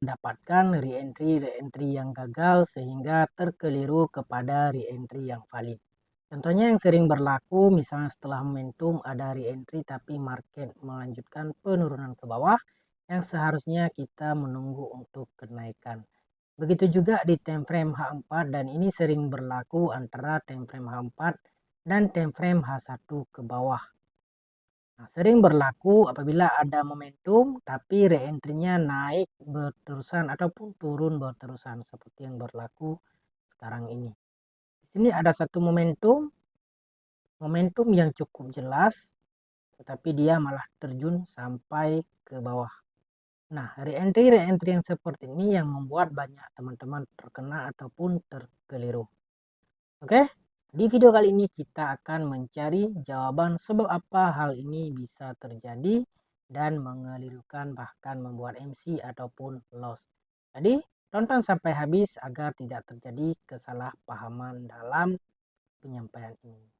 mendapatkan re-entry yang gagal sehingga terkeliru kepada re-entry yang valid. Contohnya yang sering berlaku misalnya setelah momentum ada re-entry tapi market melanjutkan penurunan ke bawah yang seharusnya kita menunggu untuk kenaikan. Begitu juga di time frame H4 dan ini sering berlaku antara time frame H4 dan time frame H1 ke bawah. Nah, sering berlaku apabila ada momentum tapi re-entry-nya naik berterusan ataupun turun berterusan seperti yang berlaku sekarang ini. Di sini ada satu momentum yang cukup jelas tetapi dia malah terjun sampai ke bawah. Nah, re-entry yang seperti ini yang membuat banyak teman-teman terkena ataupun terkeliru. Oke, di video kali ini kita akan mencari jawaban sebab apa hal ini bisa terjadi dan mengelirukan bahkan membuat MC ataupun loss. Jadi, tonton sampai habis agar tidak terjadi kesalahpahaman dalam penyampaian ini.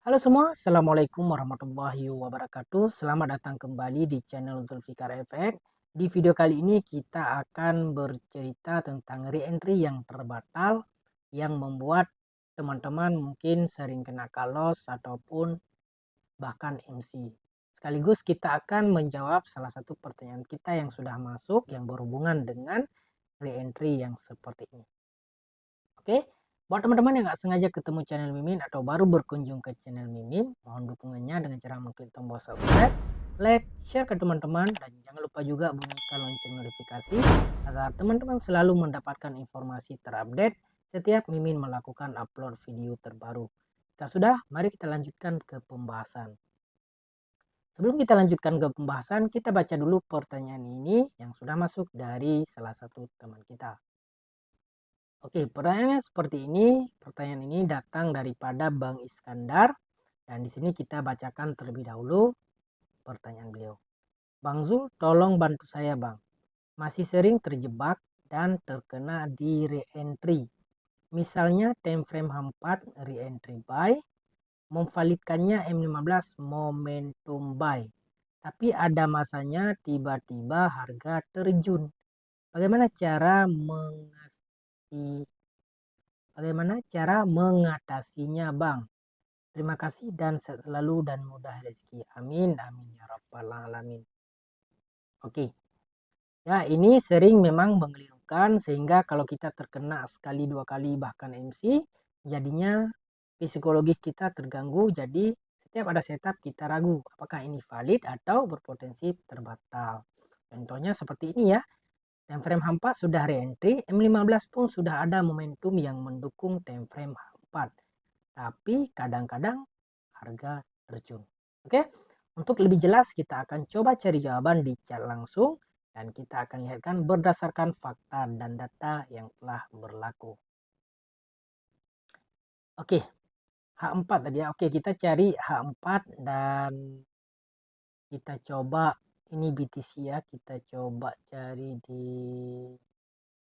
Halo semua, Assalamualaikum warahmatullahi wabarakatuh. Selamat datang kembali di channel Zulfikar FX. Di video kali ini kita akan bercerita tentang re-entry yang terbatal yang membuat teman-teman mungkin sering kena call loss ataupun bahkan MC. Sekaligus kita akan menjawab salah satu pertanyaan kita yang sudah masuk yang berhubungan dengan re-entry yang seperti ini. Oke, buat teman-teman yang nggak sengaja ketemu channel Mimin atau baru berkunjung ke channel Mimin, mohon dukungannya dengan cara mengklik tombol subscribe, like, share ke teman-teman, dan jangan lupa juga bunyikan lonceng notifikasi agar teman-teman selalu mendapatkan informasi terupdate setiap Mimin melakukan upload video terbaru. Jika sudah, mari kita lanjutkan ke pembahasan. Sebelum kita lanjutkan ke pembahasan, kita baca dulu pertanyaan ini yang sudah masuk dari salah satu teman kita. Oke, pertanyaannya seperti ini. Pertanyaan ini datang daripada Bang Iskandar dan di sini kita bacakan terlebih dahulu pertanyaan beliau. Bang Zul, tolong bantu saya, Bang. Masih sering terjebak dan terkena di re-entry. Misalnya time frame H4 re-entry buy, memvalidkannya M15 momentum buy. Tapi ada masanya tiba-tiba harga terjun. Bagaimana cara mengatasinya, Bang? Terima kasih dan selalu dan mudah rezeki. Amin, amin ya rabbal alamin. Oke, ya ini sering memang mengelirukan sehingga kalau kita terkena sekali dua kali bahkan MC, jadinya psikologis kita terganggu. Jadi setiap ada setup kita ragu apakah ini valid atau berpotensi terbatal. Contohnya seperti ini ya. Time frame H4 sudah re-entry, M15 pun sudah ada momentum yang mendukung time frame H4. Tapi kadang-kadang harga terjun. Oke, untuk lebih jelas kita akan coba cari jawaban di chat langsung dan kita akan lihatkan berdasarkan fakta dan data yang telah berlaku. Oke, H4 tadi ya. Oke, kita cari H4 dan kita coba ini BTC ya. Kita coba cari di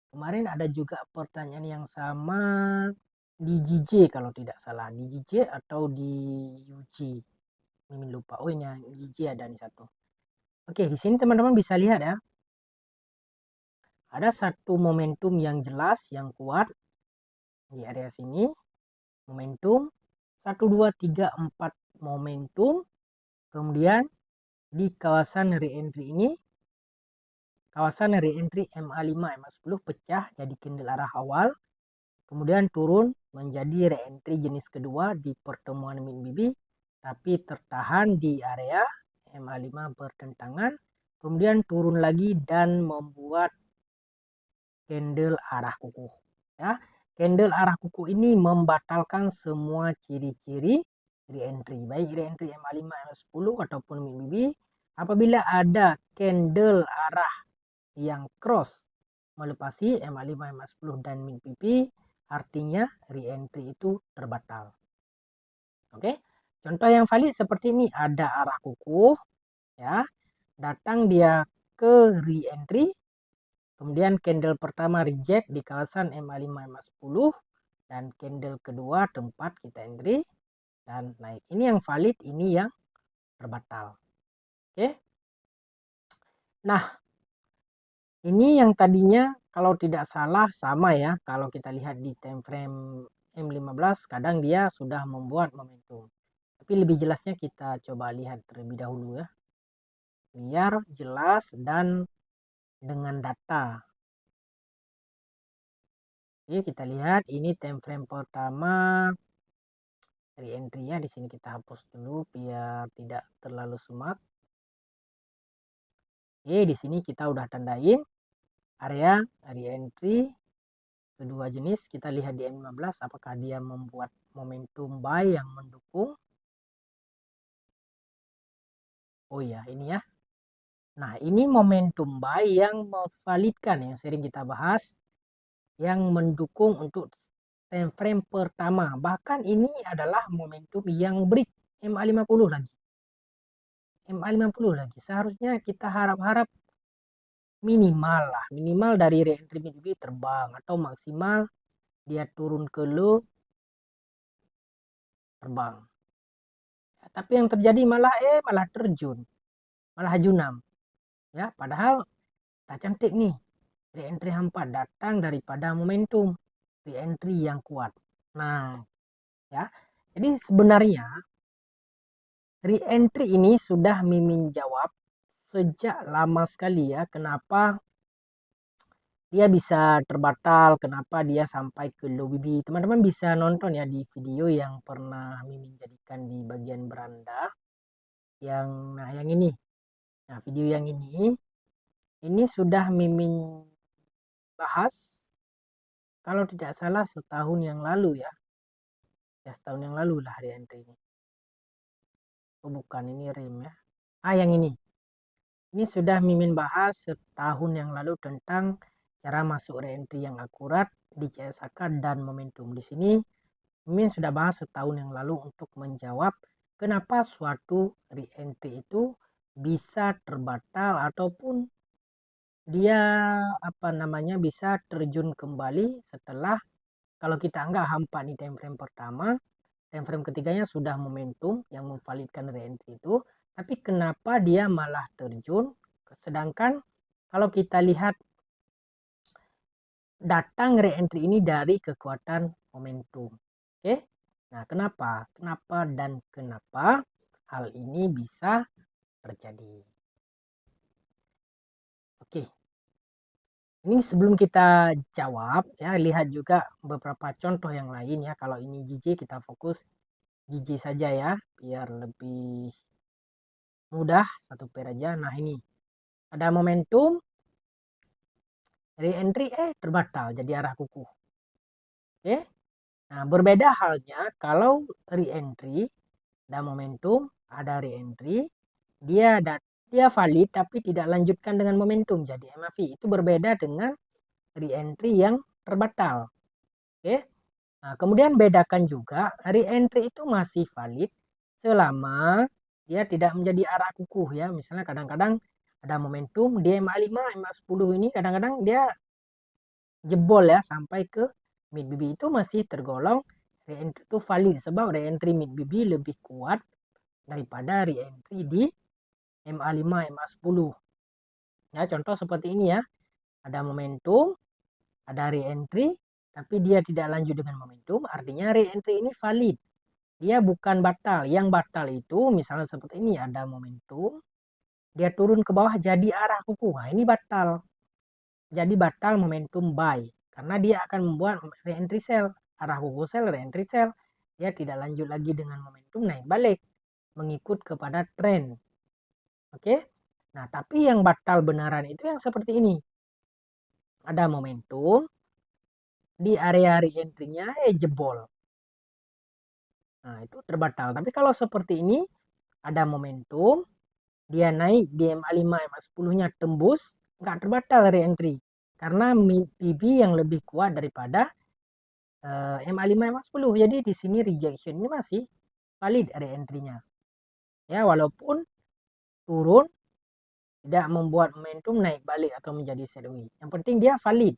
kemarin ada juga pertanyaan yang sama di JJ kalau tidak salah, di JJ atau di UG. Mimin lupa. Oh ini yang JJ ada nih satu. Oke, di sini teman-teman bisa lihat ya. Ada satu momentum yang jelas, yang kuat di area sini. Momentum 1, 2, 3, 4 momentum. Kemudian di kawasan re-entry ini, kawasan re-entry MA5, MA10 pecah jadi candle arah awal. Kemudian turun menjadi re-entry jenis kedua di pertemuan min BB, tapi tertahan di area MA5 bertentangan. Kemudian turun lagi dan membuat candle arah kuku. Ya, candle arah kuku ini membatalkan semua ciri-ciri re-entry, baik re-entry MA5, MA10 ataupun min BB. Apabila ada candle arah yang cross melepasi MA5, MA10 dan min PP, artinya re-entry itu terbatal. Oke, contoh yang valid seperti ini, ada arah kuku ya, datang dia ke re-entry, kemudian candle pertama reject di kawasan MA5, MA10, dan candle kedua tempat kita entry dan naik. Ini yang valid, ini yang terbatal. Oke. Nah, ini yang tadinya kalau tidak salah sama ya, kalau kita lihat di time frame M15 kadang dia sudah membuat momentum. Tapi lebih jelasnya kita coba lihat terlebih dahulu ya. Biar jelas dan dengan data. Oke, kita lihat ini time frame pertama re-entry-nya. Di sini kita hapus dulu biar tidak terlalu semak. Oke, di sini kita udah tandain area re-entry kedua jenis. Kita lihat di M15 apakah dia membuat momentum buy yang mendukung. Oh ya, ini ya. Nah, ini momentum buy yang memvalidkan yang sering kita bahas, yang mendukung untuk time frame pertama. Bahkan ini adalah momentum yang break MA50 lagi. MA50 lagi. Seharusnya kita harap-harap minimal dari re-entry mid terbang, atau maksimal dia turun ke low terbang. Ya, tapi yang terjadi malah terjun, malah junam. Ya, padahal tak cantik nih. Re-entry hampa datang daripada momentum re-entry yang kuat. Nah, ya. Jadi sebenarnya re-entry ini sudah Mimin jawab sejak lama sekali ya, kenapa dia bisa terbatal, kenapa dia sampai ke low BB. Teman-teman bisa nonton ya di video yang pernah Mimin jadikan di bagian beranda. Yang ini. Nah, video yang ini sudah Mimin bahas kalau tidak salah setahun yang lalu ya. Ya, setahun yang lalu lah re-entry ini. Oh, bukan, ini rem ya. Yang ini. Ini sudah Mimin bahas setahun yang lalu tentang cara masuk re-entry yang akurat di CSAK dan momentum. Di sini Mimin sudah bahas setahun yang lalu untuk menjawab kenapa suatu re-entry itu bisa terbatal ataupun dia bisa terjun kembali setelah, kalau kita anggap hampa di time frame pertama, time frame ketiganya sudah momentum yang memvalidkan re-entry itu, tapi kenapa dia malah terjun, sedangkan kalau kita lihat datang re-entry ini dari kekuatan momentum. Oke. Nah, kenapa hal ini bisa terjadi? Oke. Ini sebelum kita jawab ya, lihat juga beberapa contoh yang lain ya. Kalau ini JJ, kita fokus JJ saja ya, biar lebih mudah, satu pair aja. Nah, ini ada momentum re-entry terbatal jadi arah kuku. Oke. Nah, berbeda halnya kalau re-entry ada momentum, ada re-entry, dia valid tapi tidak lanjutkan dengan momentum jadi MAV. Itu berbeda dengan re-entry yang terbatal. Oke. Nah, kemudian bedakan juga re-entry itu masih valid selama dia tidak menjadi arah kukuh ya. Misalnya kadang-kadang ada momentum di MA5, MA10 ini kadang-kadang dia jebol ya sampai ke mid BB, itu masih tergolong re-entry itu valid sebab re-entry mid BB lebih kuat daripada re-entry di MA5, MA10. Ya, contoh seperti ini ya. Ada momentum, ada re-entry, tapi dia tidak lanjut dengan momentum, artinya re-entry ini valid. Dia bukan batal. Yang batal itu misalnya seperti ini, ada momentum, dia turun ke bawah jadi arah kuku. Nah, ini batal. Jadi batal momentum buy. Karena dia akan membuat re-entry sell. Arah kuku sell, re-entry sell. Dia tidak lanjut lagi dengan momentum, naik balik. Mengikut kepada tren. Oke. Nah, tapi yang batal beneran itu yang seperti ini. Ada momentum, di area re-entry-nya jebol. Nah, itu terbatal. Tapi kalau seperti ini, ada momentum, dia naik di MA5, MA10-nya tembus, nggak terbatal re-entry karena PB yang lebih kuat daripada MA5 MA10. Jadi di sini rejectionnya masih valid re-entry-nya. Ya, walaupun turun tidak membuat momentum naik balik atau menjadi sideways. Yang penting dia valid.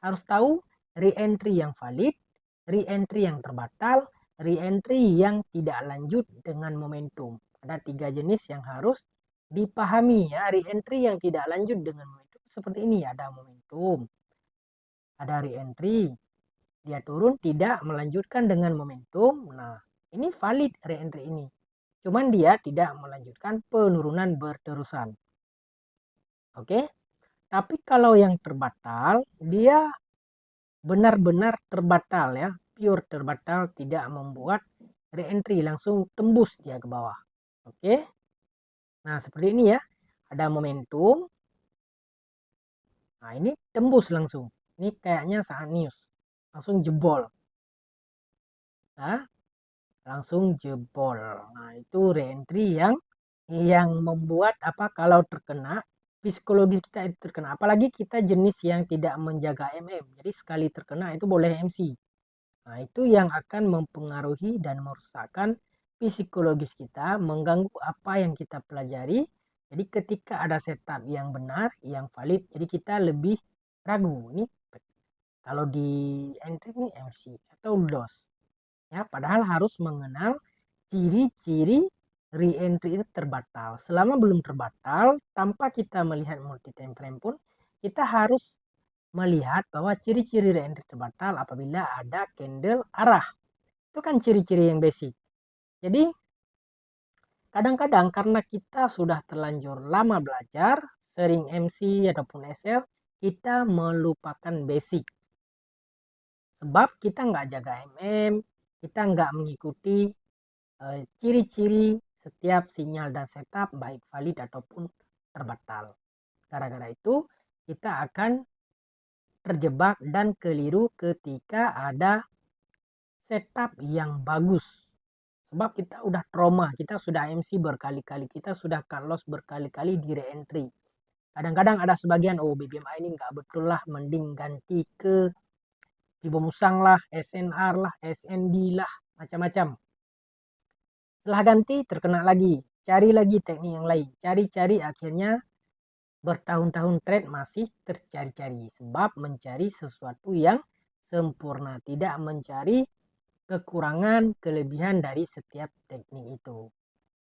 Harus tahu re-entry yang valid, re-entry yang terbatal, re-entry yang tidak lanjut dengan momentum. Ada 3 jenis yang harus dipahami ya. Re-entry yang tidak lanjut dengan momentum seperti ini, ada momentum, ada re-entry, dia turun tidak melanjutkan dengan momentum. Nah, ini valid re-entry ini. Cuman dia tidak melanjutkan penurunan berterusan. Oke. Tapi kalau yang terbatal, dia benar-benar terbatal ya, pure terbatal, tidak membuat re-entry, langsung tembus dia ke bawah. Oke. Nah, seperti ini ya. Ada momentum. Nah, ini tembus langsung. Ini kayaknya saat news. Langsung jebol. Nah, langsung jebol. Nah, itu re-entry yang membuat apa, kalau terkena psikologi kita itu terkena, apalagi kita jenis yang tidak menjaga MM, jadi sekali terkena itu boleh MC. Nah, itu yang akan mempengaruhi dan merusakkan psikologis kita, mengganggu apa yang kita pelajari. Jadi ketika ada setup yang benar, yang valid, jadi kita lebih ragu ini kalau di entry ini MC atau loss ya, padahal harus mengenal ciri-ciri re-entry itu terbatal. Selama belum terbatal, tanpa kita melihat multi time frame pun, kita harus melihat bahwa ciri-ciri re-entry terbatal apabila ada candle arah. Itu kan ciri-ciri yang basic. Jadi kadang-kadang karena kita sudah terlanjur lama belajar, sering MC ataupun SL, kita melupakan basic. Sebab kita nggak jaga MM, kita nggak mengikuti ciri-ciri setiap sinyal dan setup baik valid ataupun terbatal. Gara-gara itu kita akan terjebak dan keliru ketika ada setup yang bagus. Sebab kita udah trauma, kita sudah MC berkali-kali, kita sudah cut loss berkali-kali di re-entry. Kadang-kadang ada sebagian, oh BBMA ini nggak betul lah, mending ganti ke Tibo Musang lah, SNR lah, SNB lah, macam-macam. Setelah ganti terkena lagi, cari lagi teknik yang lain, cari-cari, akhirnya bertahun-tahun trade masih tercari-cari, sebab mencari sesuatu yang sempurna, tidak mencari kekurangan kelebihan dari setiap teknik itu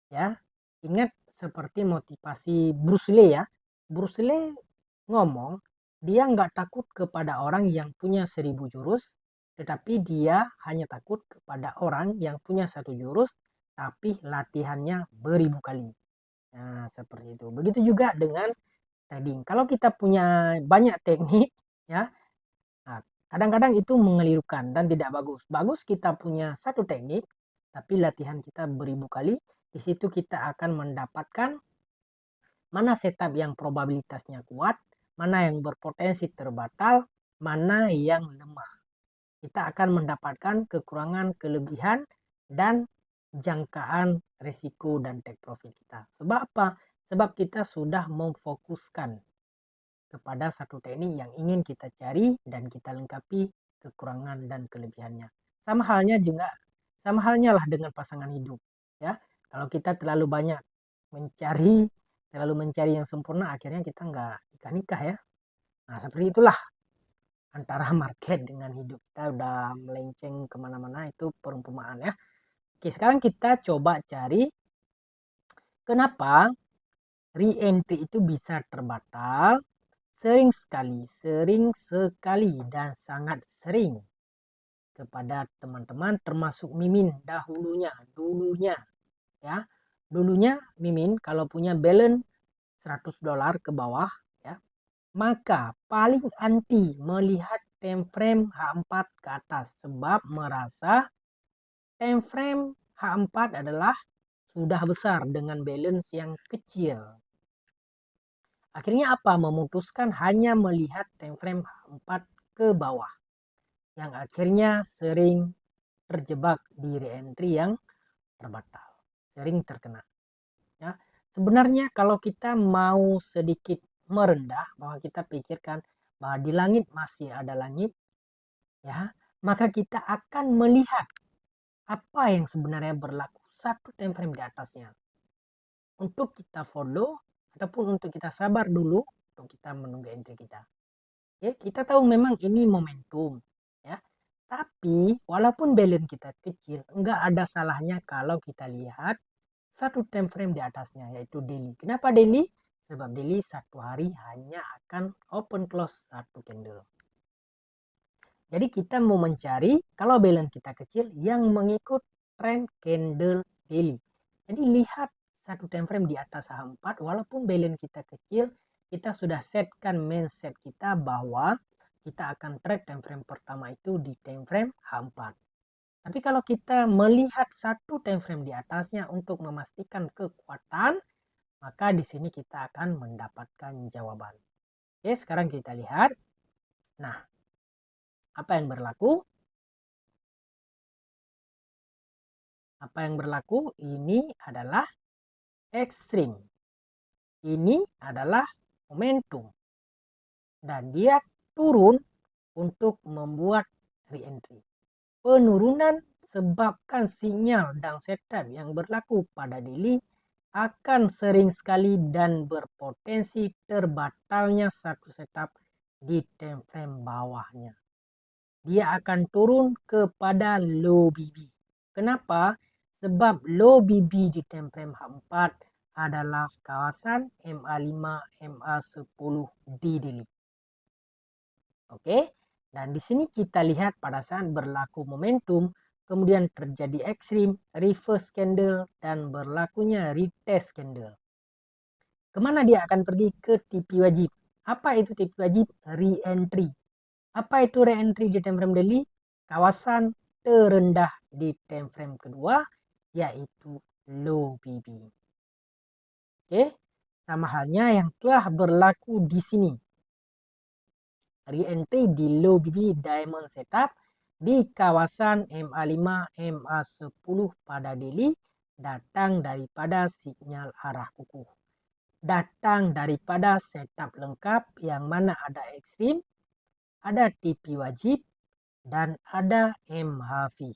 ya. Ingat seperti motivasi Bruce Lee ya. Bruce Lee ngomong dia nggak takut kepada orang yang punya 1000 jurus, tetapi dia hanya takut kepada orang yang punya 1 jurus tapi latihannya beribu kali. Nah, seperti itu. Begitu juga dengan trading. Kalau kita punya banyak teknik ya, nah, kadang-kadang itu mengelirukan dan tidak bagus. Bagus kita punya satu teknik, tapi latihan kita beribu kali. Di situ kita akan mendapatkan mana setup yang probabilitasnya kuat, mana yang berpotensi terbatal, mana yang lemah. Kita akan mendapatkan kekurangan, kelebihan, dan jangkaan risiko dan take profit kita. Sebab apa? Sebab kita sudah memfokuskan kepada satu teknik yang ingin kita cari dan kita lengkapi kekurangan dan kelebihannya. Sama halnya lah dengan pasangan hidup ya. Kalau kita terlalu banyak terlalu mencari yang sempurna, akhirnya kita nggak nikah ya. Nah, seperti itulah antara market dengan hidup. Kita udah melenceng kemana-mana, itu perumpamaan ya. Oke, sekarang kita coba cari kenapa re-entry itu bisa terbatal. Sering sekali dan sangat sering kepada teman-teman, termasuk Mimin dulunya ya. Dulunya Mimin kalau punya balance $100 ke bawah ya, maka paling anti melihat time frame H4 ke atas, sebab merasa time frame H4 adalah sudah besar dengan balance yang kecil. Akhirnya apa? Memutuskan hanya melihat time frame H4 ke bawah, yang akhirnya sering terjebak di re-entry yang terbatal, sering terkena ya. Sebenarnya kalau kita mau sedikit merendah, bahwa kita pikirkan bahwa di langit masih ada langit, ya, maka kita akan melihat apa yang sebenarnya berlaku satu time frame di atasnya. Untuk kita follow ataupun untuk kita sabar dulu untuk kita menunggu entry kita. Ya, kita tahu memang ini momentum, ya. Tapi walaupun balance kita kecil, enggak ada salahnya kalau kita lihat satu time frame di atasnya, yaitu daily. Kenapa daily? Sebab daily satu hari hanya akan open close satu candle. Jadi kita mau mencari kalau balance kita kecil yang mengikut trend candle daily. Jadi lihat satu time frame di atas H4, walaupun balance kita kecil, kita sudah setkan mindset kita bahwa kita akan trade time frame pertama itu di time frame H4. Tapi kalau kita melihat satu time frame di atasnya untuk memastikan kekuatan, maka di sini kita akan mendapatkan jawaban. Oke, sekarang kita lihat. Nah, apa yang berlaku? Apa yang berlaku? Ini adalah ekstrim. Ini adalah momentum. Dan dia turun untuk membuat re-entry. Penurunan sebabkan sinyal dan setup yang berlaku pada daily akan sering sekali dan berpotensi terbatalnya satu setup di time frame bawahnya. Dia akan turun kepada low BB. Kenapa? Sebab low BB di time frame H4 adalah kawasan MA5, MA10 di daily. Oke, dan di sini kita lihat pada saat berlaku momentum, kemudian terjadi ekstrim, reverse candle, dan berlakunya retest candle. Kemana dia akan pergi? Ke TP wajib. Apa itu TP wajib? Re-entry. Apa itu re-entry di time frame daily? Kawasan terendah di time frame kedua, yaitu low BB. Oke, sama halnya yang telah berlaku di sini. Re-entry di low BB diamond setup di kawasan MA5, MA10 pada daily datang daripada sinyal arah kuku. Datang daripada setup lengkap yang mana ada ekstrim, ada TP wajib, dan ada MHV.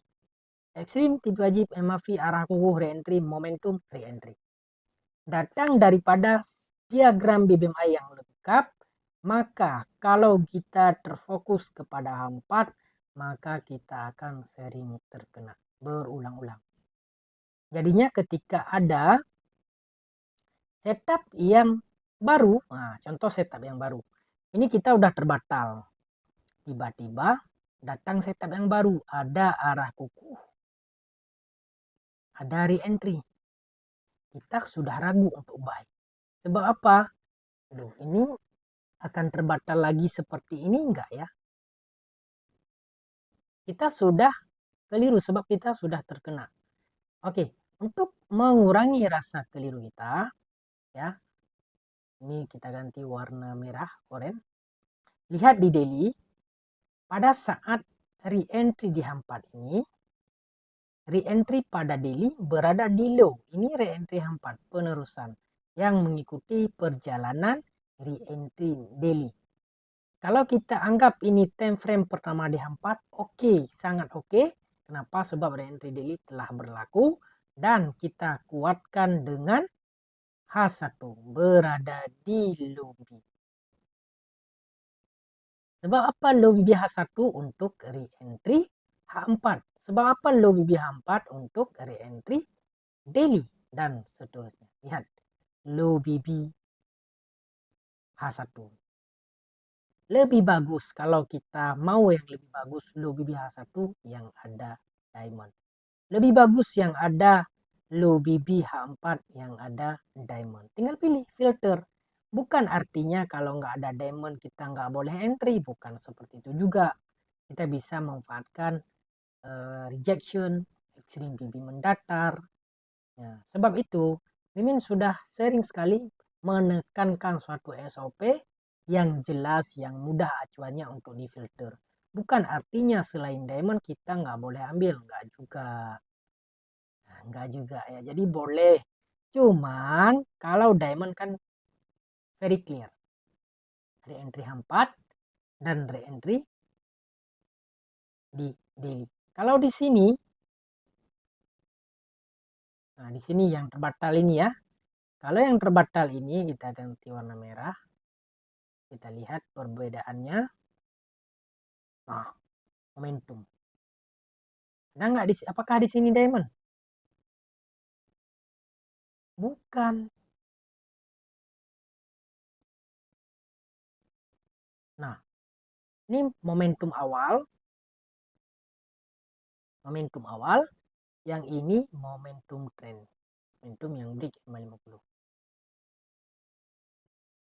Ekstrim, TP wajib, MHV, arah kuku, re-entry, momentum, re-entry. Datang daripada diagram BBMI yang lengkap, maka kalau kita terfokus kepada H4, maka kita akan sering terkena berulang-ulang. Jadinya ketika ada setup yang baru, nah contoh setup yang baru, ini kita udah terbatal, tiba-tiba datang setup yang baru, ada arah kuku, ada re-entry, kita sudah ragu untuk buy. Sebab apa? Aduh, ini akan terbatal lagi seperti ini enggak ya? Kita sudah keliru sebab kita sudah terkena. Oke, untuk mengurangi rasa keliru kita, ya, ini kita ganti warna merah, oranye. Lihat di daily, pada saat re-entry di H4 ini, re-entry pada daily berada di low. Ini re-entry H4 penerusan yang mengikuti perjalanan re-entry daily. Kalau kita anggap ini time frame pertama di H4, oke, sangat oke. Kenapa? Sebab re-entry daily telah berlaku dan kita kuatkan dengan H1 berada di low BB. Sebab apa low BB H1 untuk re-entry H4? Sebab apa low BB H4 untuk re-entry daily dan seterusnya. Lihat, low BB H1. Lebih bagus kalau kita mau yang lebih bagus, low BB H1 yang ada diamond. Lebih bagus yang ada low BB H4 yang ada diamond. Tinggal pilih filter. Bukan artinya kalau nggak ada diamond kita nggak boleh entry. Bukan seperti itu juga. Kita bisa memanfaatkan rejection, extreme BB mendatar. Ya, sebab itu, Mimin sudah sering sekali menekankan suatu SOP yang jelas, yang mudah acuannya untuk difilter. Bukan artinya selain diamond kita nggak boleh ambil, nggak juga. Nah, nggak juga ya, jadi boleh. Cuman kalau diamond kan very clear. re-entry H4 dan re-entry di daily. Kalau di sini, nah di sini yang terbatal ini ya. Kalau yang terbatal ini kita ganti warna merah. Kita lihat perbedaannya. Nah, momentum. Ada nggak apakah di sini diamond? Bukan. Nah, ini momentum awal. Momentum awal. Yang ini momentum trend. Momentum yang break 50.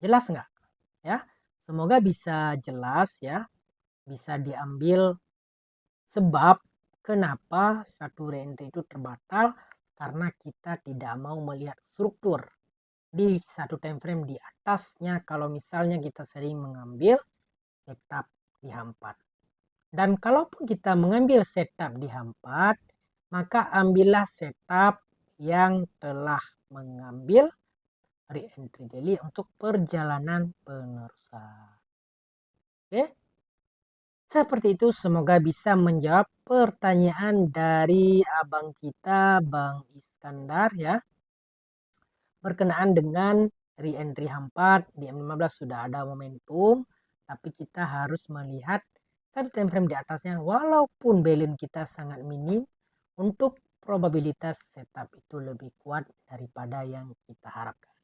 Jelas nggak? Ya, semoga bisa jelas ya. Bisa diambil sebab kenapa satu re-entry itu terbatal karena kita tidak mau melihat struktur di satu time frame di atasnya kalau misalnya kita sering mengambil setup di H4. Dan kalaupun kita mengambil setup di H4, maka ambillah setup yang telah mengambil re-entry daily untuk perjalanan penerusan. Oke? Seperti itu, semoga bisa menjawab pertanyaan dari abang kita, Bang Iskandar ya. Berkenaan dengan re-entry H4 di M15 sudah ada momentum, tapi kita harus melihat satu time frame di atasnya walaupun balance kita sangat minim, untuk probabilitas setup itu lebih kuat daripada yang kita harapkan.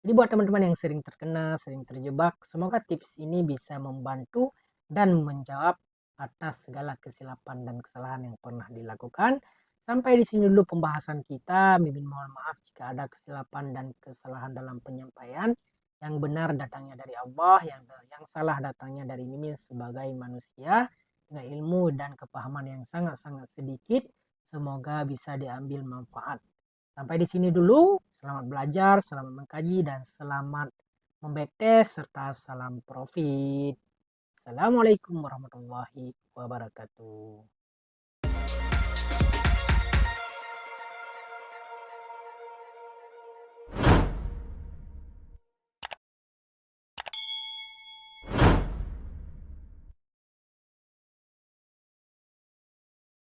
Jadi buat teman-teman yang sering terkena, sering terjebak, semoga tips ini bisa membantu dan menjawab atas segala kesilapan dan kesalahan yang pernah dilakukan. Sampai di sini dulu pembahasan kita. Mimin mohon maaf jika ada kesilapan dan kesalahan dalam penyampaian. Yang benar datangnya dari Allah, yang salah datangnya dari Mimin sebagai manusia dengan ilmu dan kepahaman yang sangat-sangat sedikit. Semoga bisa diambil manfaat. Sampai di sini dulu. Selamat belajar, selamat mengkaji, dan selamat membacktest serta salam profit. Assalamualaikum warahmatullahi wabarakatuh.